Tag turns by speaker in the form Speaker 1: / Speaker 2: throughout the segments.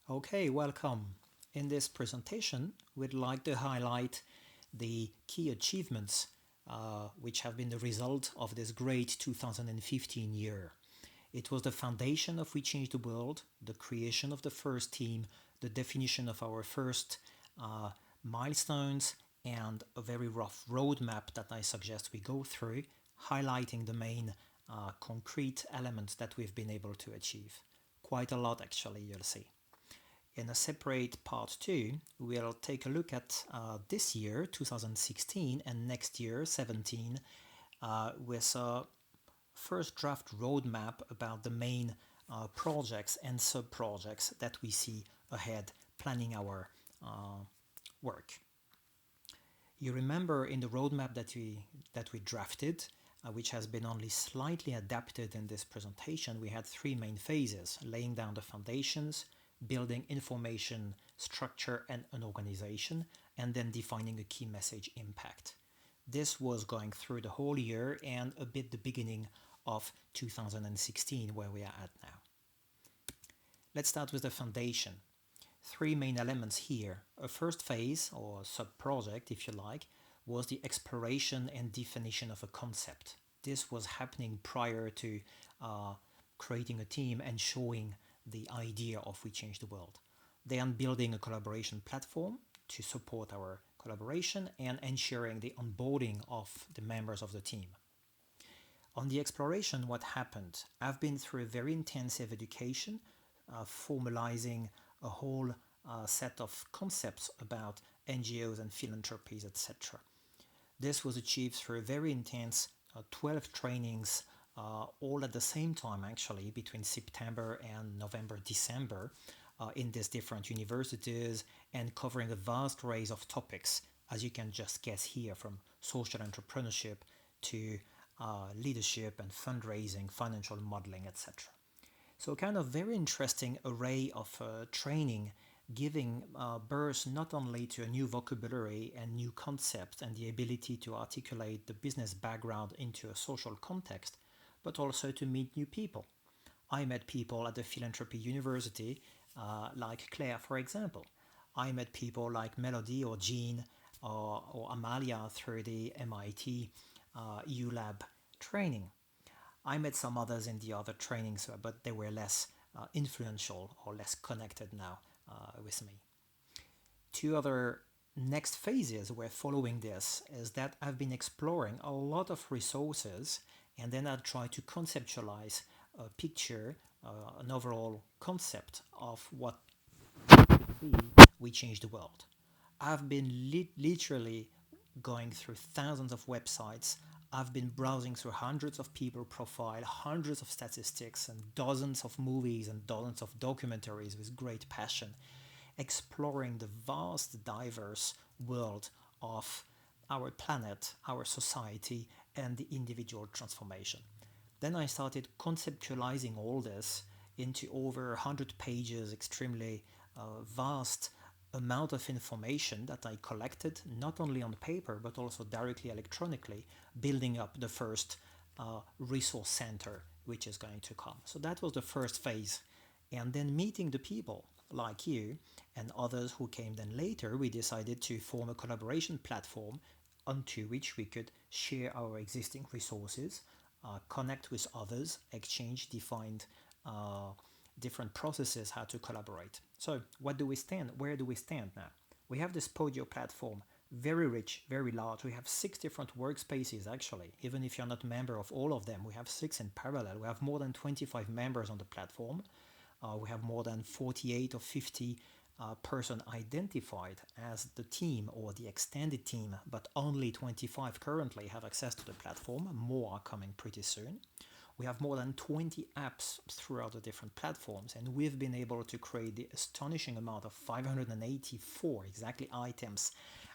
Speaker 1: Okay, welcome. In this presentation, we'd like to highlight the key achievements which have been the result of this great 2015 year. It was the foundation of We Change the World, the creation of the first team, the definition of our first uh, milestones, and a very rough roadmap that I suggest we go through, highlighting the main concrete elements that we've been able to achieve. Quite a lot, actually, you'll see. In a separate part 2, we'll take a look at this year, 2016, and next year, 17, with a first draft roadmap about the main projects and sub projects that we see ahead, planning our work. You remember in the roadmap that we drafted, which has been only slightly adapted in this presentation, we had three main phases: laying down the foundations, building information structure and an organization, and then defining a key message impact. This was going through the whole year and a bit the beginning of 2016, where we are at now. Let's start with the foundation. Three main elements here. A first phase, or sub-project if you like, was the exploration and definition of a concept. This was happening prior to uh, creating a team and showing the idea of We Change the World. Then building a collaboration platform to support our collaboration and ensuring the onboarding of the members of the team. On the exploration, what happened? I've been through a very intensive education, formalizing a whole set of concepts about NGOs and philanthropies, etc. This was achieved through very intense 12 trainings, all at the same time, actually, between September and November, December, in these different universities and covering a vast array of topics, as you can just guess here, from social entrepreneurship to leadership and fundraising, financial modeling, etc. So, kind of very interesting array of training, giving birth not only to a new vocabulary and new concepts and the ability to articulate the business background into a social context, but also to meet new people. I met people at the Philanthropy University, like Claire, for example. I met people like Melody or Jean or Amalia through the MIT ULab training. I met some others in the other trainings, but they were less influential or less connected now with me. Two other next phases were following this is that I've been exploring a lot of resources, and then I try to conceptualize a picture, an overall concept of what could be We Change the World. I've been literally going through thousands of websites. I've been browsing through hundreds of people profile, hundreds of statistics, and dozens of movies and dozens of documentaries with great passion, exploring the vast, diverse world of our planet, our society, and the individual transformation. Then I started conceptualizing all this into over 100 pages, extremely vast amount of information that I collected, not only on paper but also directly electronically, building up the first resource center which is going to come. So that was the first phase. And then meeting the people like you and others who came then later, we decided to form a collaboration platform onto which we could share our existing resources, connect with others, exchange, define different processes how to collaborate. So, what do we stand? Where do we stand now? We have this Podio platform, very rich, very large. We have 6 different workspaces actually. Even if you're not a member of all of them, we have 6 in parallel. We have more than 25 members on the platform. We have more than 48 or 50 person identified as the team or the extended team, but only 25 currently have access to the platform. More are coming pretty soon. We have more than 20 apps throughout the different platforms, and we've been able to create the astonishing amount of 584 exactly items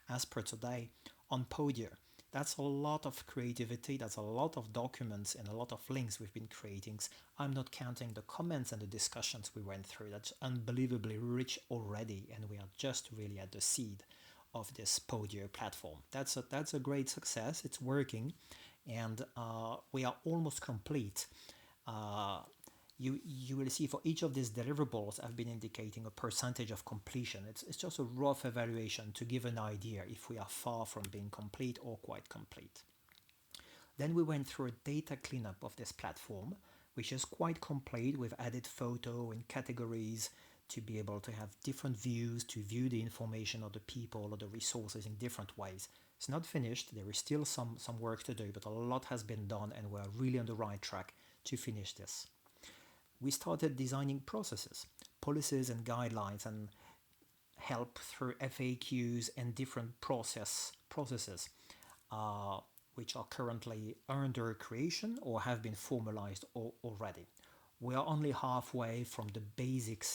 Speaker 1: as per today on Podio. That's a lot of creativity, that's a lot of documents and a lot of links we've been creating. I'm not counting the comments and the discussions we went through. That's unbelievably rich already, and we are just really at the seed of this Podio platform. That's a great success. It's working, and we are almost complete. Uh, you will see for each of these deliverables I've been indicating a percentage of completion. It's just a rough evaluation to give an idea if we are far from being complete or quite complete. Then we went through a data cleanup of this platform, which is quite complete. We've added photo and categories to be able to have different views, to view the information of the people or the resources in different ways. It's not finished. There is still some work to do, but a lot has been done and we're really on the right track to finish this. We started designing processes, policies and guidelines, and help through FAQs and different processes which are currently under creation or have been formalized already. We are only halfway from the basic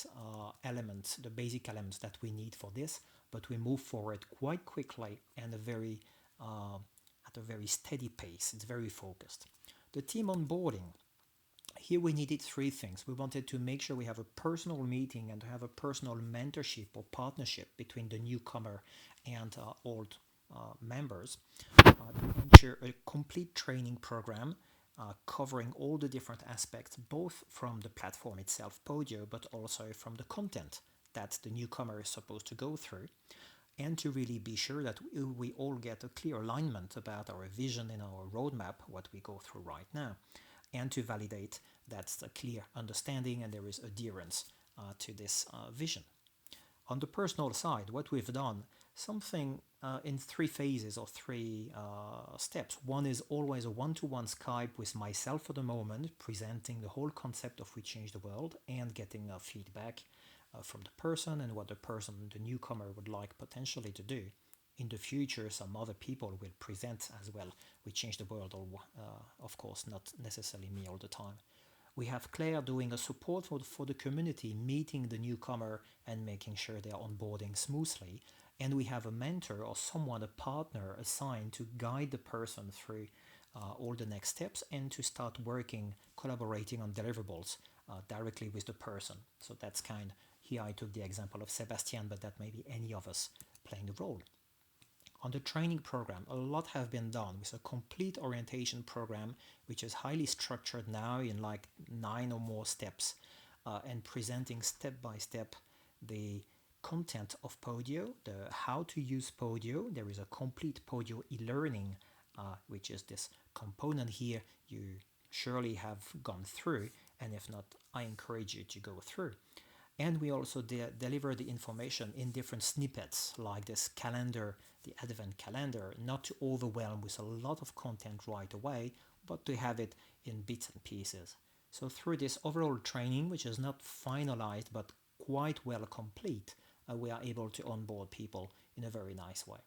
Speaker 1: elements that we need for this, but we move forward quite quickly and at a very steady pace. It's very focused. The team onboarding. Here we needed three things. We wanted to make sure we have a personal meeting and to have a personal mentorship or partnership between the newcomer and old members, to ensure a complete training program covering all the different aspects, both from the platform itself, Podio, but also from the content that the newcomer is supposed to go through, and to really be sure that we all get a clear alignment about our vision and our roadmap, what we go through right now, and to validate that's a clear understanding and there is adherence to this vision. On the personal side, what we've done, something in three phases or three steps. One is always a one-to-one Skype with myself for the moment, presenting the whole concept of We Change the World and getting feedback from the person and what the newcomer, would like potentially to do. In the future, some other people will present as well. We Change the World, or of course, not necessarily me all the time. We have Claire doing a support for the community, meeting the newcomer and making sure they are onboarding smoothly. And we have a mentor or someone, a partner assigned to guide the person through all the next steps and to start collaborating on deliverables directly with the person. So that's here I took the example of Sebastian, but that may be any of us playing the role. On the training program, a lot have been done with a complete orientation program, which is highly structured now in like 9 or more steps, and presenting step by step the content of Podio, the how to use Podio. There is a complete Podio e-learning, which is this component here you surely have gone through, and if not, I encourage you to go through. And we also deliver the information in different snippets, like this calendar, the Advent calendar, not to overwhelm with a lot of content right away, but to have it in bits and pieces. So through this overall training, which is not finalized but quite well complete, we are able to onboard people in a very nice way.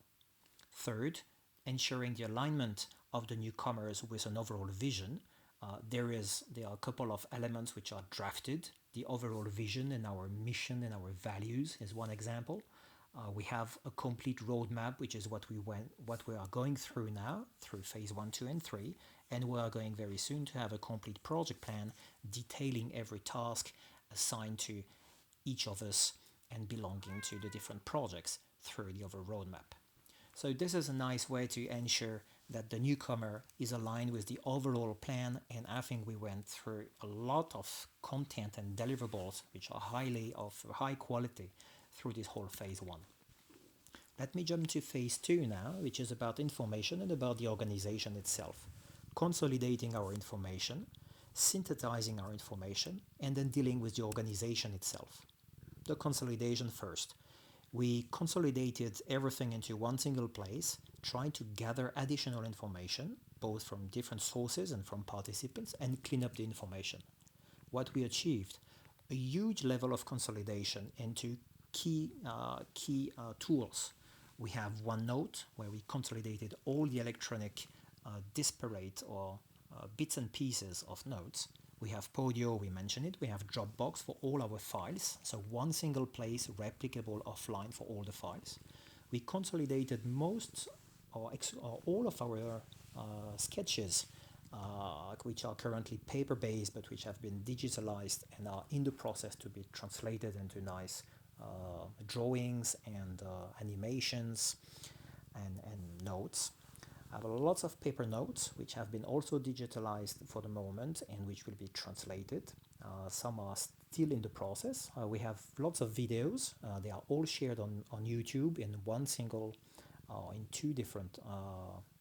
Speaker 1: Third, ensuring the alignment of the newcomers with an overall vision. There are a couple of elements which are drafted. The overall vision and our mission and our values is one example. We have a complete roadmap, which is what we are going through now, through phase 1, 2, and 3, and we are going very soon to have a complete project plan detailing every task assigned to each of us and belonging to the different projects through the overall roadmap. So this is a nice way to ensure that the newcomer is aligned with the overall plan, and I think we went through a lot of content and deliverables which are of high quality through this whole phase 1. Let me jump to phase 2 now, which is about information and about the organization itself. Consolidating our information, synthesizing our information, and then dealing with the organization itself. The consolidation first. We consolidated everything into one single place, trying to gather additional information, both from different sources and from participants, and clean up the information. What we achieved, a huge level of consolidation into key tools. We have OneNote, where we consolidated all the electronic disparate or bits and pieces of notes. We have Podio, we mentioned it. We have Dropbox for all our files. So one single place, replicable offline for all the files. We consolidated most or all of our sketches, which are currently paper-based, but which have been digitalized and are in the process to be translated into nice drawings and animations and notes. I have lots of paper notes which have been also digitalized for the moment and which will be translated. Some are still in the process. We have lots of videos. They are all shared on YouTube in one single, in two different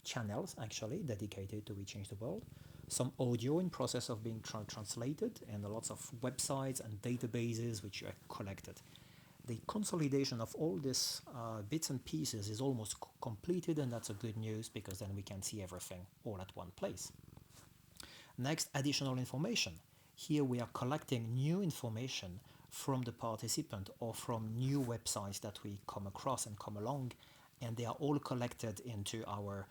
Speaker 1: channels actually dedicated to We Change the World. Some audio in process of being translated, and lots of websites and databases which are collected. The consolidation of all these bits and pieces is almost completed, and that's a good news because then we can see everything all at one place. Next, additional information. Here we are collecting new information from the participant or from new websites that we come across and come along, and they are all collected into our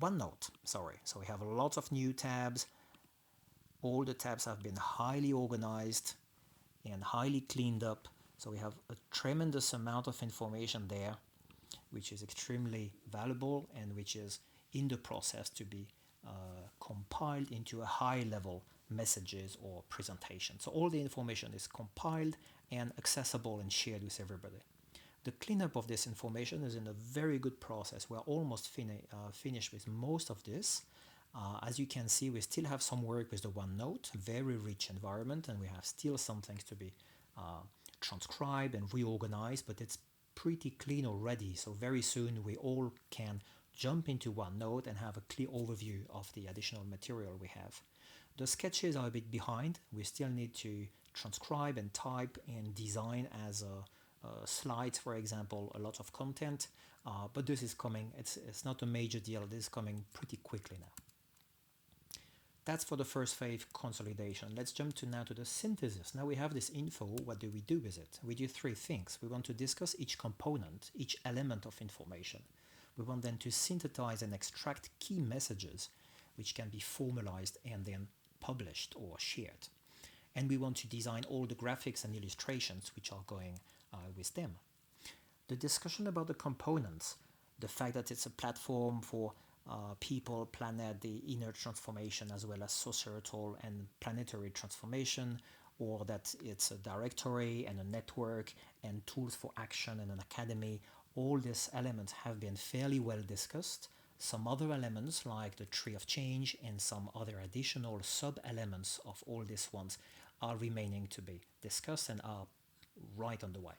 Speaker 1: OneNote. Sorry, so we have lots of new tabs. All the tabs have been highly organized and highly cleaned up. So we have a tremendous amount of information there, which is extremely valuable and which is in the process to be compiled into a high-level messages or presentation. So all the information is compiled and accessible and shared with everybody. The cleanup of this information is in a very good process. We're almost finished with most of this. As you can see, we still have some work with the OneNote, very rich environment, and we have still some things to be transcribed and reorganized, but it's pretty clean already. So very soon we all can jump into OneNote and have a clear overview of the additional material we have. The sketches are a bit behind. We still need to transcribe and type and design as slides, for example, a lot of content, but this is coming. It's not a major deal. This is coming pretty quickly now. That's for the first phase, consolidation. Let's jump now to the synthesis. Now we have this info. What do we do with it? We do three things. We want to discuss each component, each element of information. We want then to synthesize and extract key messages which can be formalized and then published or shared. And we want to design all the graphics and illustrations which are going with them. The discussion about the components, the fact that it's a platform for people, planet, the inner transformation, as well as societal and planetary transformation, or that it's a directory and a network and tools for action and an academy. All these elements have been fairly well discussed. Some other elements like the tree of change and some other additional sub-elements of all these ones are remaining to be discussed and are right on the way.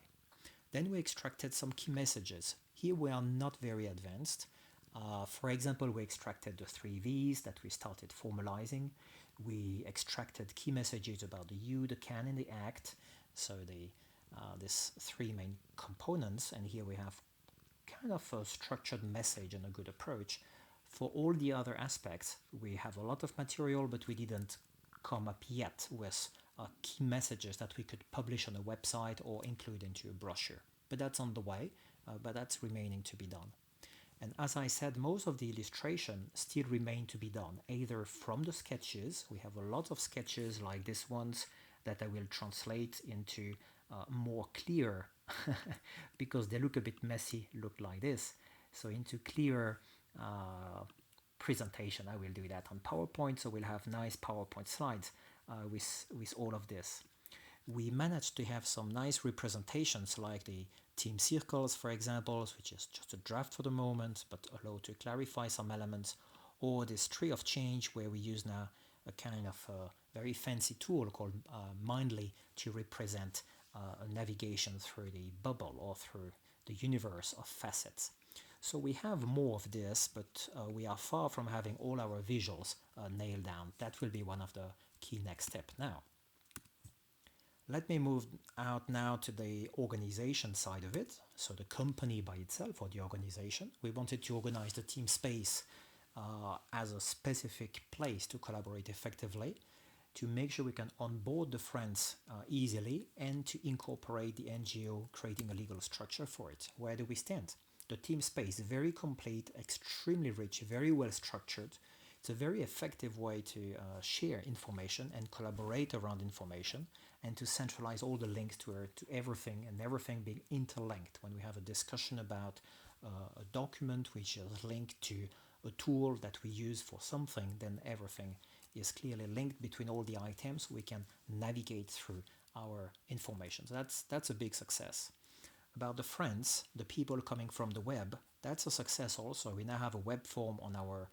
Speaker 1: Then we extracted some key messages. Here we are not very advanced. For example, we extracted the 3 V's that we started formalizing. We extracted key messages about the you, the can, and the act. So these 3 main components, and here we have kind of a structured message and a good approach. For all the other aspects, we have a lot of material, but we didn't come up yet with key messages that we could publish on a website or include into a brochure. But that's on the way, but that's remaining to be done. And as I said, most of the illustration still remain to be done, either from the sketches. We have a lot of sketches like this ones that I will translate into more clear, because they look a bit messy, look like this. So into clear presentation, I will do that on PowerPoint, so we'll have nice PowerPoint slides with all of this. We managed to have some nice representations like the team circles, for example, which is just a draft for the moment, but allow to clarify some elements, or this tree of change where we use now a kind of very fancy tool called Mindly to represent a navigation through the bubble or through the universe of facets. So we have more of this, but we are far from having all our visuals nailed down. That will be one of the key next steps now. Let me move out now to the organization side of it. So the company by itself, or the organization. We wanted to organize the team space as a specific place to collaborate effectively, to make sure we can onboard the friends easily, and to incorporate the NGO, creating a legal structure for it. Where do we stand? The team space, very complete, extremely rich, very well structured. It's a very effective way to share information and collaborate around information, and to centralize all the links to everything, and everything being interlinked. When we have a discussion about a document which is linked to a tool that we use for something, then everything is clearly linked between all the items. We can navigate through our information. So that's a big success. About the friends, the people coming from the web, that's a success also. We now have a web form on our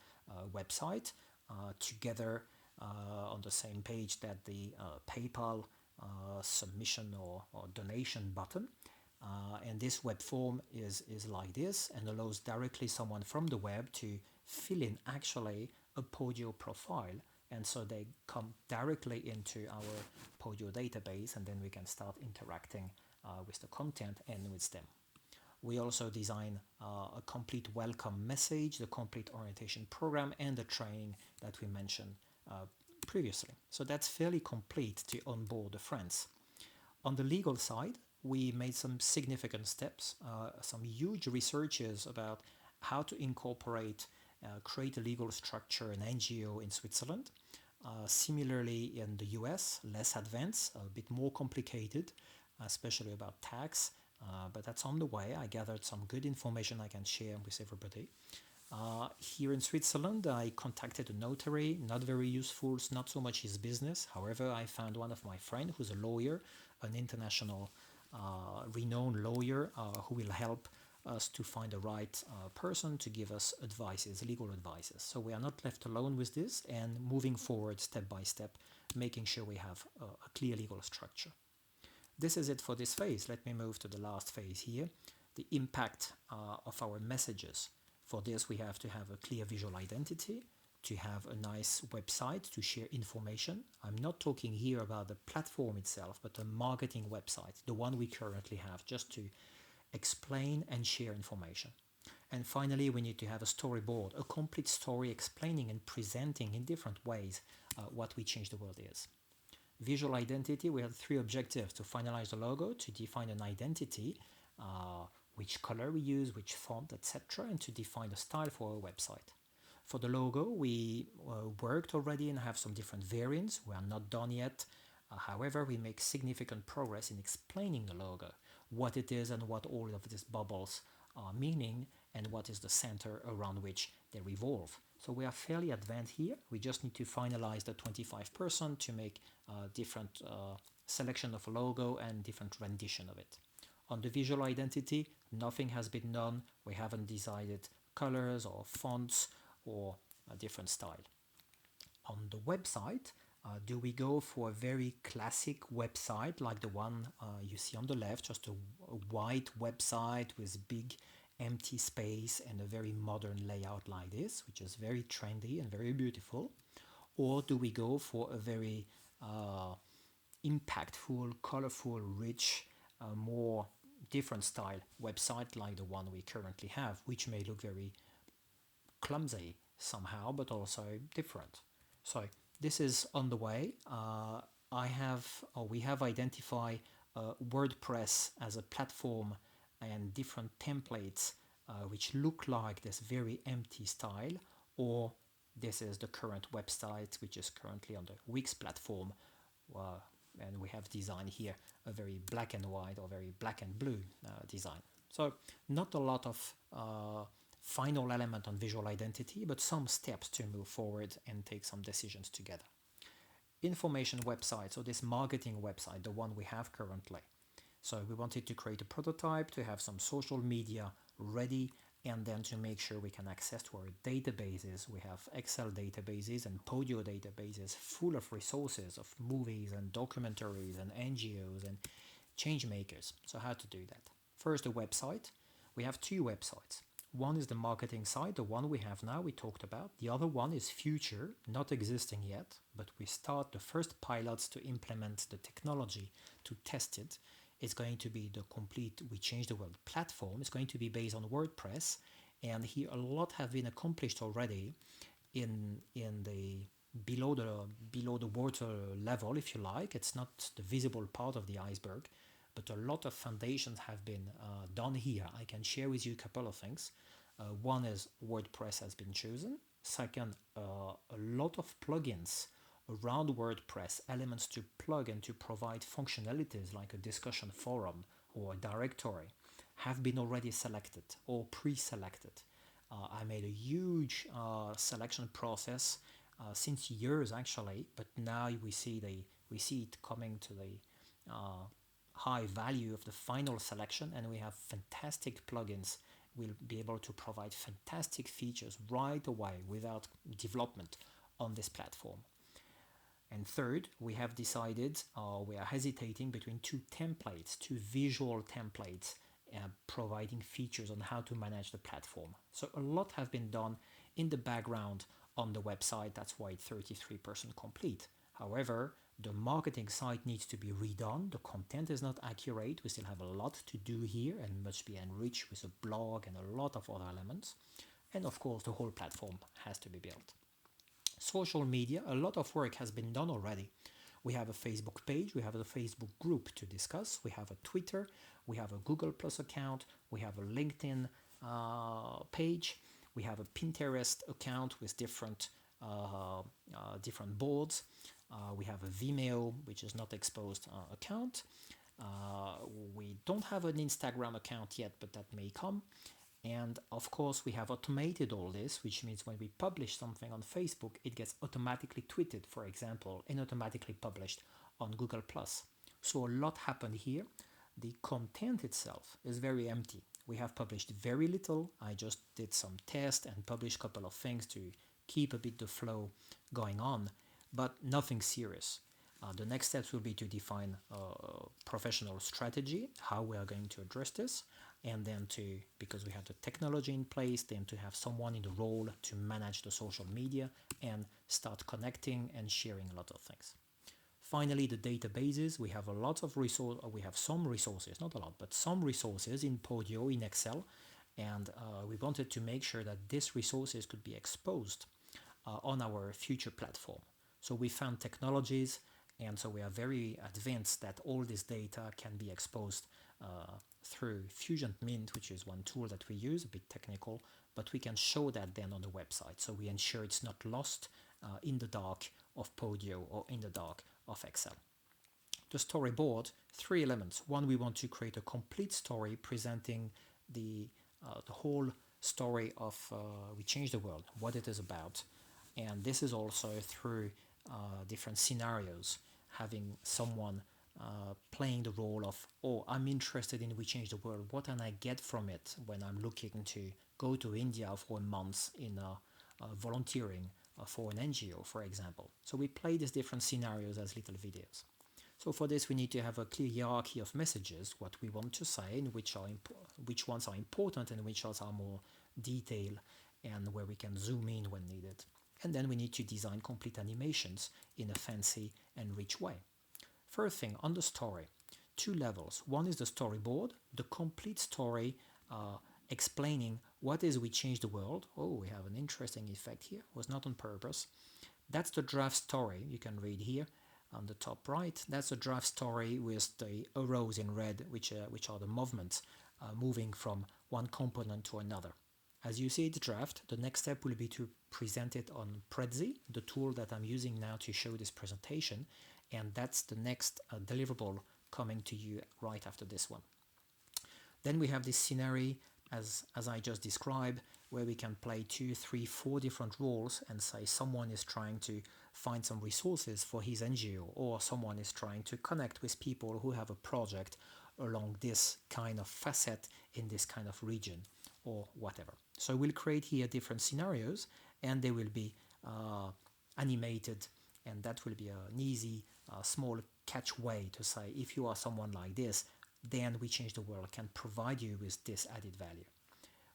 Speaker 1: website. Together on the same page that the PayPal submission or donation button. And this web form is like this and allows directly someone from the web to fill in actually a Podio profile. And so they come directly into our Podio database, and then we can start interacting with the content and with them. We also design a complete welcome message, the complete orientation program, and the training that we mentioned previously. So that's fairly complete to onboard the friends. On the legal side, we made some significant steps, some huge researches about how to incorporate, create a legal structure, an NGO in Switzerland. Similarly, in the US, less advanced, a bit more complicated, especially about tax, but that's on the way. I gathered some good information I can share with everybody. Here in Switzerland, I contacted a notary, not very useful, it's not so much his business. However, I found one of my friends who's a lawyer, an international renowned lawyer who will help us to find the right person to give us advices, legal advices. So we are not left alone with this and moving forward step by step, making sure we have a clear legal structure. This is it for this phase. Let me move to the last phase here, the impact of our messages. For this, we have to have a clear visual identity, to have a nice website to share information. I'm not talking here about the platform itself, but a marketing website, the one we currently have, just to explain and share information. And finally, we need to have a storyboard, a complete story explaining and presenting in different ways what We Change the World is. Visual identity, we have 3 objectives: to finalize the logo, to define an identity, which color we use, which font, etc., and to define a style for our website. For the logo, we worked already and have some different variants. We are not done yet. However, we make significant progress in explaining the logo, what it is and what all of these bubbles are meaning, and what is the center around which they revolve. So we are fairly advanced here. We just need to finalize the 25% to make different selection of a logo and different rendition of it. On the visual identity, nothing has been done. We haven't decided colors or fonts or a different style. On the website, do we go for a very classic website like the one you see on the left, just a white website with big empty space and a very modern layout like this, which is very trendy and very beautiful? Or do we go for a very impactful, colorful, rich, more different style website like the one we currently have, which may look very clumsy somehow, but also different? So this is on the way. We have identified WordPress as a platform and different templates which look like this very empty style, or this is the current website which is currently on the Wix platform, and we have designed here a very black and white or very black and blue design. So not a lot of final element on visual identity, but some steps to move forward and take some decisions together. Information website, so this marketing website, the one we have currently. So we wanted to create a prototype, to have some social media ready, and then to make sure we can access to our databases. We have Excel databases and Podio databases full of resources of movies and documentaries and NGOs and change makers. So how to do that? First, a website. We have 2 websites. One is the marketing side, the one we have now, we talked about. The other one is future, not existing yet, but we start the first pilots to implement the technology, to test it. It's going to be the complete We Change the World platform. It's going to be based on WordPress, and here a lot have been accomplished already in the below the water level, if you like. It's not the visible part of the iceberg, but a lot of foundations have been done here. I can share with you a couple of things. One is WordPress has been chosen. Second, a lot of plugins around WordPress, elements to plug and to provide functionalities like a discussion forum or a directory, have been already selected or pre-selected. I made a huge selection process since years actually, but now we see it coming to the high value of the final selection, and we have fantastic plugins. We'll be able to provide fantastic features right away without development on this platform. And third, we have decided, we are hesitating between two templates, two visual templates, providing features on how to manage the platform. So a lot have been done in the background on the website. That's why it's 33% complete. However, the marketing site needs to be redone. The content is not accurate. We still have a lot to do here and must be enriched with a blog and a lot of other elements. And of course, the whole platform has to be built. Social media, a lot of work has been done already. We have a Facebook page, we have a Facebook group to discuss, we have a Twitter, we have a Google Plus account, we have a LinkedIn page, we have a Pinterest account with different boards. We have a Vimeo, which is not exposed account. We don't have an Instagram account yet, but that may come. And of course, we have automated all this, which means when we publish something on Facebook, it gets automatically tweeted, for example, and automatically published on Google+. So a lot happened here. The content itself is very empty. We have published very little. I just did some tests and published a couple of things to keep a bit the flow going on, but nothing serious. The next steps will be to define a professional strategy, how we are going to address this, and then because we have the technology in place, then to have someone in the role to manage the social media and start connecting and sharing a lot of things. Finally, the databases. We have a lot of we have some resources, not a lot, but some resources in Podio, in Excel, and we wanted to make sure that these resources could be exposed on our future platform. So we found technologies, and so we are very advanced that all this data can be exposed through Fusion Mint, which is one tool that we use, a bit technical, but we can show that then on the website. So we ensure it's not lost in the dark of Podio or in the dark of Excel. The storyboard, 3 elements. One, we want to create a complete story presenting the whole story of We Change the World, what it is about. And this is also through different scenarios, having someone playing the role of, oh, I'm interested in We Change the World. What can I get from it when I'm looking to go to India for a month in volunteering for an NGO, for example. So we play these different scenarios as little videos. So for this, we need to have a clear hierarchy of messages, what we want to say, and which ones are important and which ones are more detailed and where we can zoom in when needed. And then we need to design complete animations in a fancy and rich way. First thing, on the story, 2 levels. One is the storyboard, the complete story explaining what is We Change the World. Oh, we have an interesting effect here. It was not on purpose. That's the draft story. You can read here on the top right. That's a draft story with the arrows in red, which are the movements moving from one component to another. As you see, it's draft. The next step will be to present it on Prezi, the tool that I'm using now to show this presentation. And that's the next deliverable coming to you right after this one. Then we have this scenario, as I just described, where we can play 2, 3, 4 different roles and say someone is trying to find some resources for his NGO, or someone is trying to connect with people who have a project along this kind of facet in this kind of region, or whatever. So we'll create here different scenarios, and they will be animated, and that will be an easy, small catch way to say, if you are someone like this, then We Change the World can provide you with this added value.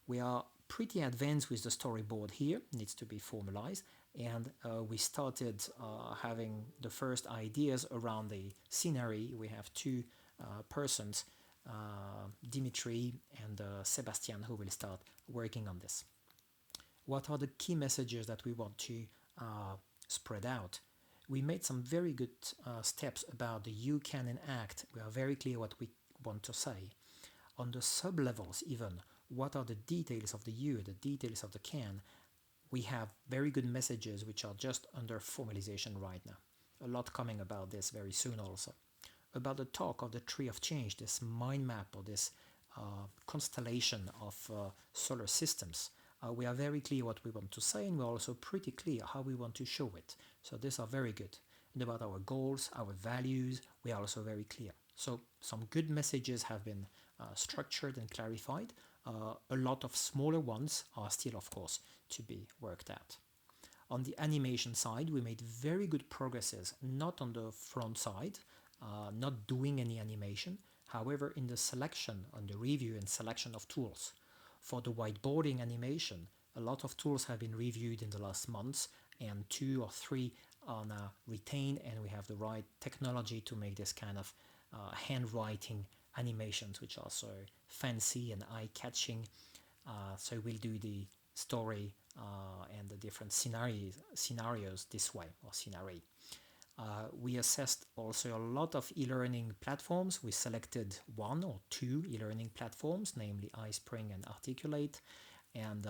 Speaker 1: We are pretty advanced with the storyboard here, needs to be formalized, and we started having the first ideas around the scenery. We have 2 persons, Dimitri and Sebastian, who will start working on this. What are the key messages that we want to spread out? We made some very good steps about the You Can Enact. We are very clear what we want to say. On the sub-levels even, what are the details of the You, the details of the Can? We have very good messages which are just under formalization right now. A lot coming about this very soon also. About the talk of the Tree of Change, this mind map or this constellation of solar systems. We are very clear what we want to say, and we're also pretty clear how we want to show it. So these are very good. And about our goals, our values, we are also very clear. So some good messages have been structured and clarified. A lot of smaller ones are still, of course, to be worked out. On the animation side, we made very good progresses, not on the front side, not doing any animation. However, in the selection, on the review and selection of tools. For the whiteboarding animation, a lot of tools have been reviewed in the last months, and 2 or 3 are now retained, and we have the right technology to make this kind of handwriting animations, which are so fancy and eye-catching. So we'll do the story and the different scenarios this way, or scenario. We assessed also a lot of e-learning platforms. We selected 1 or 2 e-learning platforms, namely iSpring and Articulate, and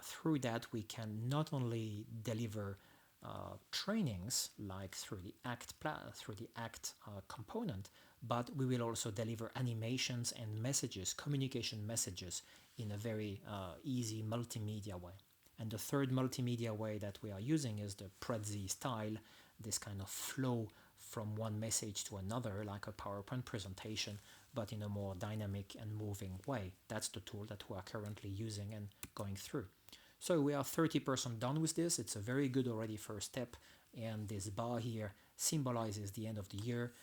Speaker 1: through that we can not only deliver trainings like through the ACT component, but we will also deliver animations and messages, communication messages, in a very easy multimedia way. And the third multimedia way that we are using is the Prezi style, this kind of flow from one message to another, like a PowerPoint presentation, but in a more dynamic and moving way. That's the tool that we are currently using and going through. So we are 30% done with this. It's a very good already first step, and this bar here symbolizes the end of the year.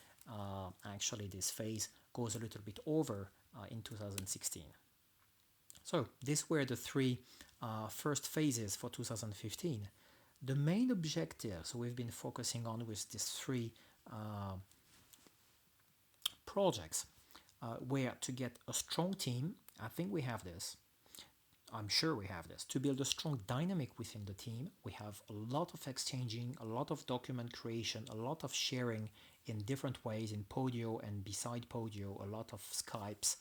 Speaker 1: Actually, this phase goes a little bit over in 2016. So these were the 3 first phases for 2015. The main objectives we've been focusing on with these 3 projects were to get a strong team. I think we have this. I'm sure we have this. To build a strong dynamic within the team, we have a lot of exchanging, a lot of document creation, a lot of sharing in different ways in Podio and beside Podio, a lot of Skypes,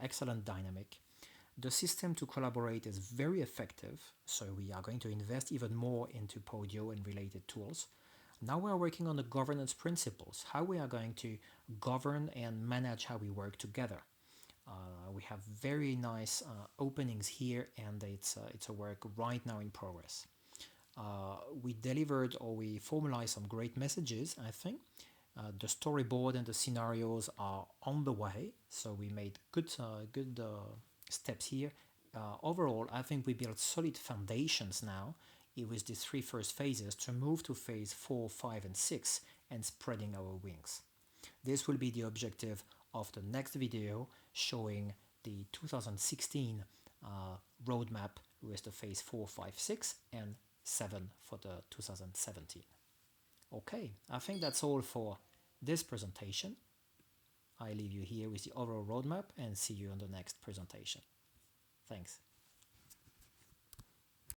Speaker 1: excellent dynamic. The system to collaborate is very effective, so we are going to invest even more into Podio and related tools. Now we are working on the governance principles, how we are going to govern and manage how we work together. We have very nice openings here, and it's a work right now in progress. We delivered, or we formalized, some great messages, I think. The storyboard and the scenarios are on the way, so we made good steps here. Overall, I think we built solid foundations now with these 3 first phases to move to phase 4, 5, and 6 and spreading our wings. This will be the objective of the next video, showing the 2016 roadmap with the phase 4, 5, 6, and 7 for the 2017. Okay, I think that's all for this presentation. I leave you here with the overall roadmap and see you on the next presentation. Thanks.